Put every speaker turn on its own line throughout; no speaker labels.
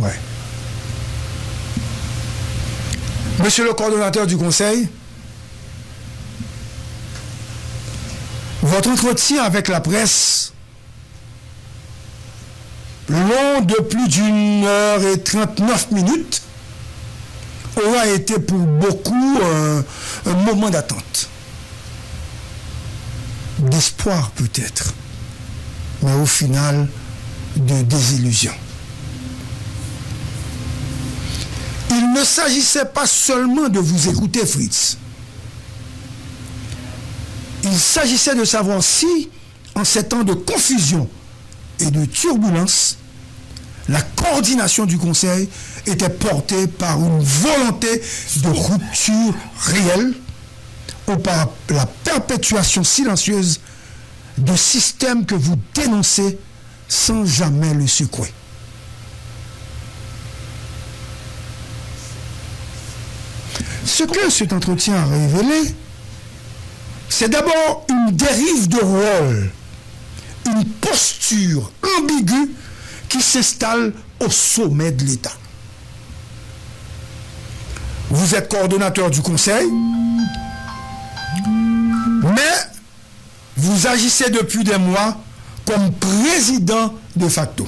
Ouais. Monsieur le coordonnateur du Conseil, votre entretien avec la presse, long de plus d'1h39, aura été pour beaucoup un moment d'attente. D'espoir peut-être, mais au final, de désillusion. Il ne s'agissait pas seulement de vous écouter, Fritz. Il s'agissait de savoir si, en ces temps de confusion et de turbulence, la coordination du Conseil était portée par une volonté de rupture réelle ou par la perpétuation silencieuse de systèmes que vous dénoncez sans jamais le secouer. Ce que cet entretien a révélé, c'est d'abord une dérive de rôle, une posture ambiguë qui s'installe au sommet de l'État. Vous êtes coordonnateur du Conseil, mais vous agissez depuis des mois comme président de facto.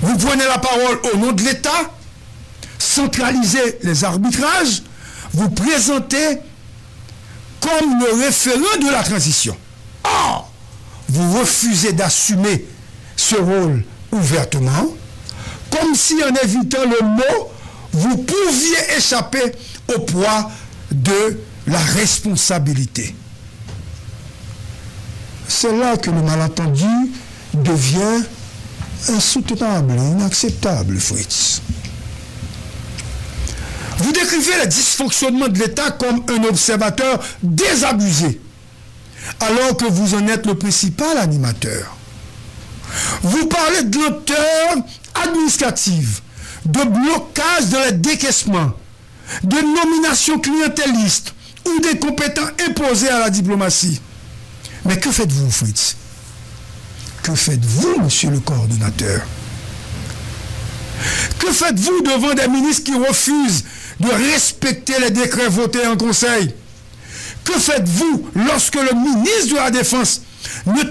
Vous prenez la parole au nom de l'État, centralisez les arbitrages, vous présentez comme le référent de la transition. Or, vous refusez d'assumer ce rôle ouvertement, comme si en évitant le mot, vous pouviez échapper au poids de la responsabilité. C'est là que le malentendu devient insoutenable, inacceptable, Fritz. Vous décrivez le dysfonctionnement de l'État comme un observateur désabusé, alors que vous en êtes le principal animateur. Vous parlez de lenteur administrative, de blocage dans les décaissements, de nomination clientéliste ou des compétences imposées à la diplomatie. Mais que faites-vous, Fritz? Que faites-vous, monsieur le coordonnateur? Que faites-vous devant des ministres qui refusent de respecter les décrets votés en Conseil? Que faites-vous lorsque le ministre de la Défense ne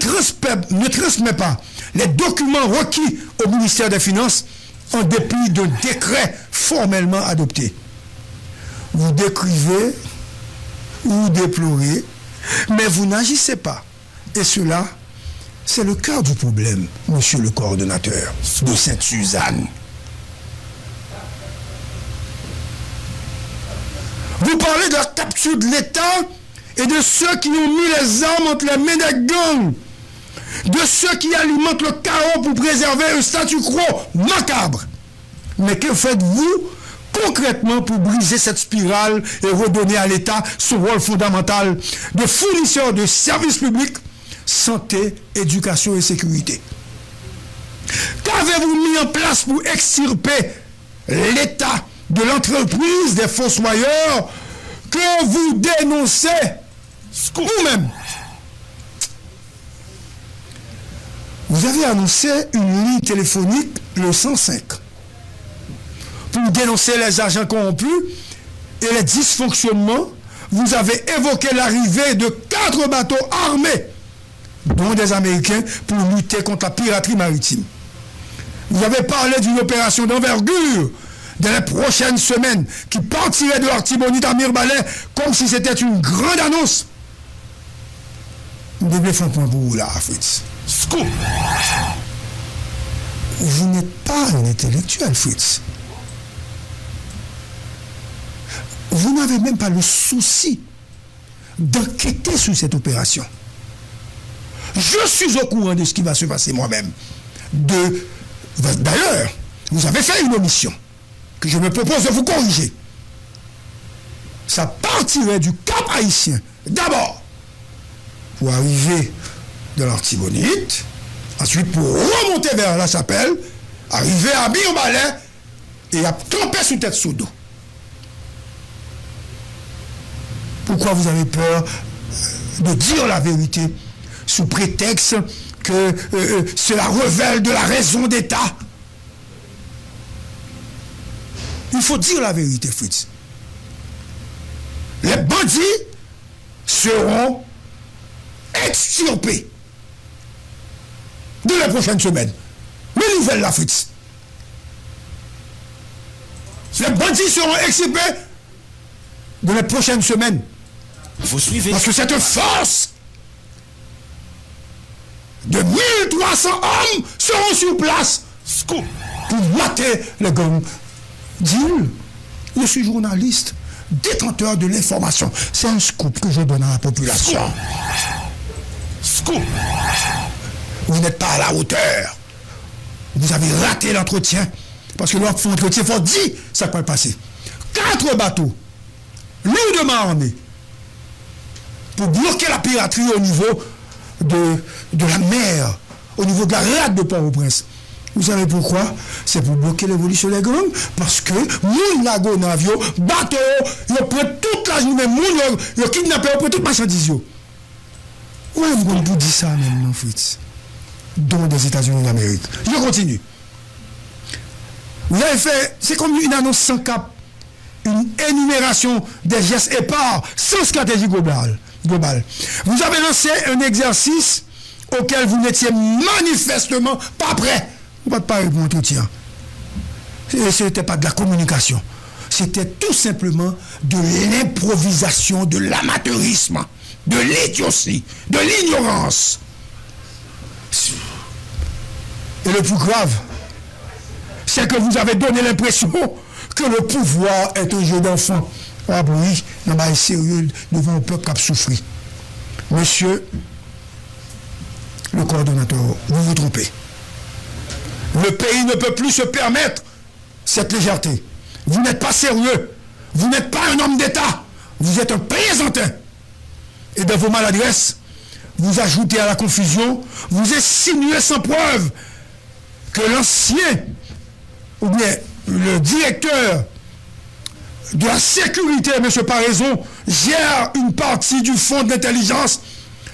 transmet pas les documents requis au ministère des Finances en dépit de décrets formellement adoptés? Vous décrivez ou déplorez, mais vous n'agissez pas. Et cela, c'est le cœur du problème, monsieur le coordonnateur de Sainte-Suzanne. Vous parlez de la capture de l'État et de ceux qui ont mis les armes entre les mains des gangs, de ceux qui alimentent le chaos pour préserver un statu quo macabre. Mais que faites-vous concrètement pour briser cette spirale et redonner à l'État son rôle fondamental de fournisseur de services publics, santé, éducation et sécurité? Qu'avez-vous mis en place pour extirper l'État de l'entreprise des fossoyeurs que vous dénoncez vous-même? Vous avez annoncé une ligne téléphonique, le 105, pour dénoncer les agents corrompus et les dysfonctionnements. Vous avez évoqué l'arrivée de 4 bateaux armés, dont des Américains, pour lutter contre la piraterie maritime. Vous avez parlé d'une opération d'envergure dans les prochaines semaines qui partirait de l'Artibonite à Mirbalet comme si c'était une grande annonce. Vous devez faire un point pour vous là, Fritz. Scoop. Vous n'êtes pas un intellectuel, Fritz. Vous n'avez même pas le souci d'enquêter sur cette opération. Je suis au courant de ce qui va se passer moi-même. D'ailleurs, vous avez fait une omission que je me propose de vous corriger. Ça partirait du Cap Haïtien, d'abord, pour arriver dans l'Artibonite, ensuite pour remonter vers la Chapelle, arriver à Mirbalet et à camper sous tête sous dos. Pourquoi vous avez peur de dire la vérité sous prétexte que cela révèle de la raison d'État? Il faut dire la vérité, Fritz. Les bandits seront extirpés dans les prochaines semaines. Mais nouvelle la Fritz. Les bandits seront extirpés dans les prochaines semaines.
Vous suivez.
Parce que cette force de 1300 hommes seront sur place.
Scoop.
Pour mater les gangs. Dis-le, je suis journaliste, détenteur de l'information. C'est un scoop que je donne à la population.
Scoop.
Vous n'êtes pas à la hauteur. Vous avez raté l'entretien. Parce que l'entretien, il faut dire ça peut passer. 4 bateaux, lourdement armés, pour bloquer la piraterie au niveau de la mer, au niveau de la rade de Port-au-Prince. Vous savez pourquoi? C'est pour bloquer l'évolution des gangs. Parce que, moun lago navio, bateau, ils prennent toute la journée, moun, ils kidnappent, ils prennent toute marchandise. Ouais, vous pouvez dire ça maintenant, Fritz. Dans des États-Unis d'Amérique. Je continue. Vous avez fait, c'est comme une annonce sans cap, une énumération des gestes épars, sans stratégie globale. Vous avez lancé un exercice auquel vous n'étiez manifestement pas prêt. Vous ne pouvez pas répondre à entretien. Ce n'était pas de la communication. C'était tout simplement de l'improvisation, de l'amateurisme, de l'idiotie, de l'ignorance. Et le plus grave, c'est que vous avez donné l'impression que le pouvoir est un jeu d'enfant. Ah oui, non, mais sérieux devant un peuple qui a souffert. Monsieur le coordonnateur, vous vous trompez. Le pays ne peut plus se permettre cette légèreté. Vous n'êtes pas sérieux. Vous n'êtes pas un homme d'État. Vous êtes un plaisantin. Et dans vos maladresses, vous ajoutez à la confusion, vous insinuez sans preuve que l'ancien, ou bien le directeur de la sécurité, M. Paraison, gère une partie du fonds d'intelligence.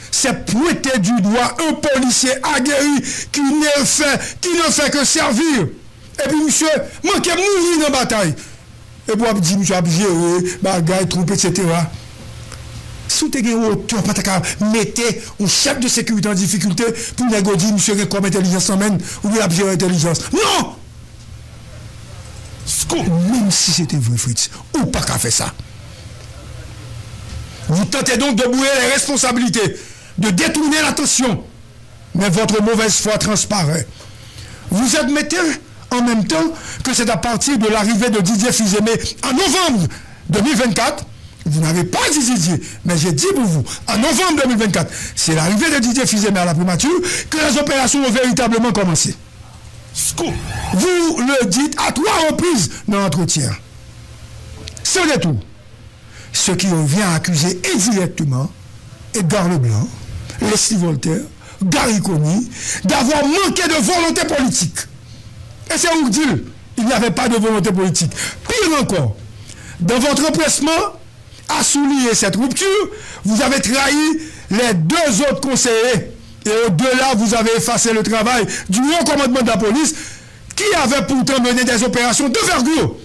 C'est pointer du doigt un policier aguerri qui ne fait que servir. Et puis, monsieur, manquez mourir dans la bataille. Et puis, dit, monsieur, géré, bagaille, troupe, etc. Si vous avez auteur, mettez un chef de sécurité en difficulté pour négocier, monsieur, comme intelligence emmène, ou bien gérer l'intelligence. Non! Même si c'était vrai, Fritz, ou pas qu'à faire ça. Vous tentez donc de brouiller les responsabilités, de détourner l'attention, mais votre mauvaise foi transparaît. Vous admettez en même temps que c'est à partir de l'arrivée de Didier Fils-Aimé en novembre 2024, vous n'avez pas dit Didier, mais j'ai dit pour vous, en novembre 2024, c'est l'arrivée de Didier Fils-Aimé à la primature que les opérations ont véritablement commencé. Vous le dites à 3 reprises dans l'entretien. Ce détour, ce qui revient à accuser indirectement Edgar Leblanc, Leslie Voltaire, Gary Conny, d'avoir manqué de volonté politique. Et c'est vous dire, il n'y avait pas de volonté politique. Pire encore, dans votre empressement à souligner cette rupture, vous avez trahi les 2 autres conseillers. Et au-delà, vous avez effacé le travail du haut commandement de la police qui avait pourtant mené des opérations d'envergure.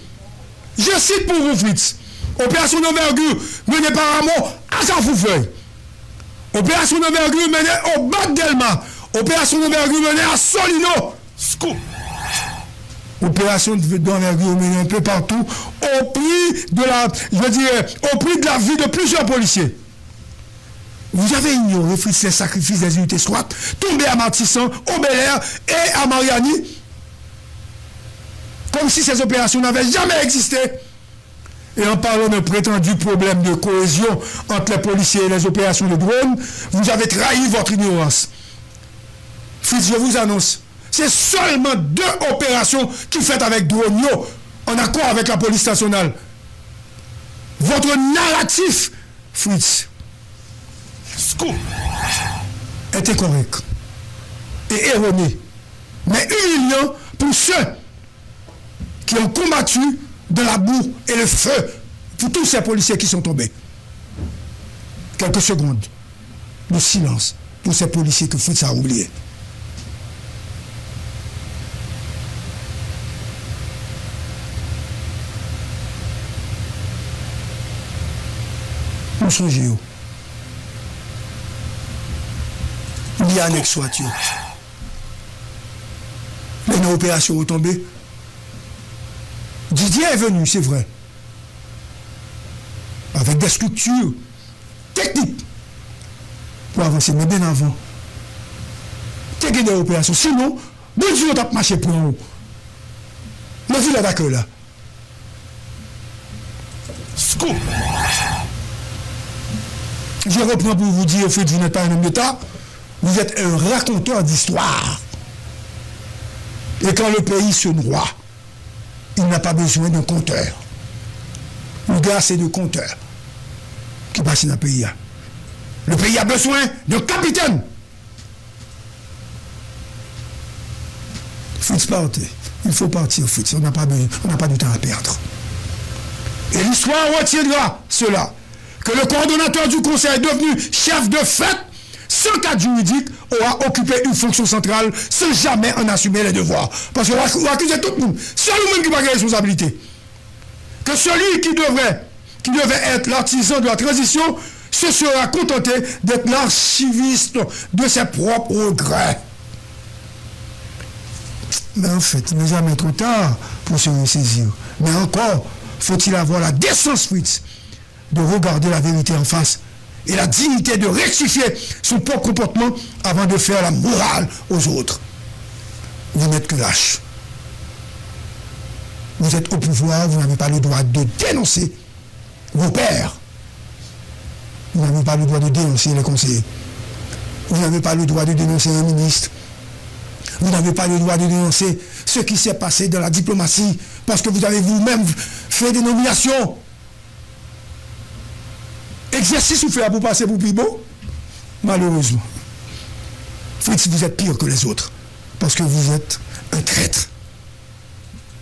Je cite pour vous, Fritz. Opération d'envergure menée par Ramon à Saint-Foufeuille. Opération d'envergure menée au Bac Delma. Opération d'envergure menée à Solino. Scoop. Opération d'envergure menée un peu partout au prix de la vie de plusieurs policiers. Vous avez ignoré, Fritz, les sacrifices des unités SWAT, tombés à Martissan, au Bel-Air et à Mariani, comme si ces opérations n'avaient jamais existé. Et en parlant d'un prétendu problème de cohésion entre les policiers et les opérations de drones, vous avez trahi votre ignorance. Fritz, je vous annonce, c'est seulement 2 opérations qui faites avec drone en accord avec la police nationale. Votre narratif, Fritz, était correct et erroné, mais humiliant pour ceux qui ont combattu dans la boue et le feu, pour tous ces policiers qui sont tombés. Quelques secondes de silence pour ces policiers que Fritz a oubliés. Nous songeons. Il y a un ex-soit. Les opérations ont tombé. Didier est venu, c'est vrai. Avec des structures techniques pour avancer, mais bien avant. T'es des opérations. Sinon, bon Dieu, on t'a marché pour en haut. Mais vous l'avez d'accord là.
Scoop.
Je reprends pour vous dire, vous n'êtes pas un homme d'État, vous êtes un raconteur d'histoire. Et quand le pays se noie, il n'a pas besoin d'un compteur. Le gars, c'est de compteur qui passe dans le pays. Le pays a besoin d'un capitaine. Fritz partait. Il faut partir, Fritz. On n'a pas de temps à perdre. Et l'histoire retiendra cela. Que le coordonnateur du conseil devenu chef de fête, sans cadre juridique, aura occupé une fonction centrale sans jamais en assumer les devoirs. Parce qu'on va accuser tout le monde. C'est lui-même qui va avoir responsabilité. Que celui qui devait être l'artisan de la transition se sera contenté d'être l'archiviste de ses propres regrets. Mais en fait, il n'est jamais trop tard pour se ressaisir. Mais encore, faut-il avoir la décence, Fritz, de regarder la vérité en face et la dignité de rectifier son propre comportement avant de faire la morale aux autres. Vous n'êtes que lâche. Vous êtes au pouvoir, vous n'avez pas le droit de dénoncer vos pères. Vous n'avez pas le droit de dénoncer les conseillers. Vous n'avez pas le droit de dénoncer un ministre. Vous n'avez pas le droit de dénoncer ce qui s'est passé dans la diplomatie parce que vous avez vous-même fait des nominations. Exercice ou fait pour passer pour plus beau? Malheureusement. Fritz, vous êtes pire que les autres parce que vous êtes un traître.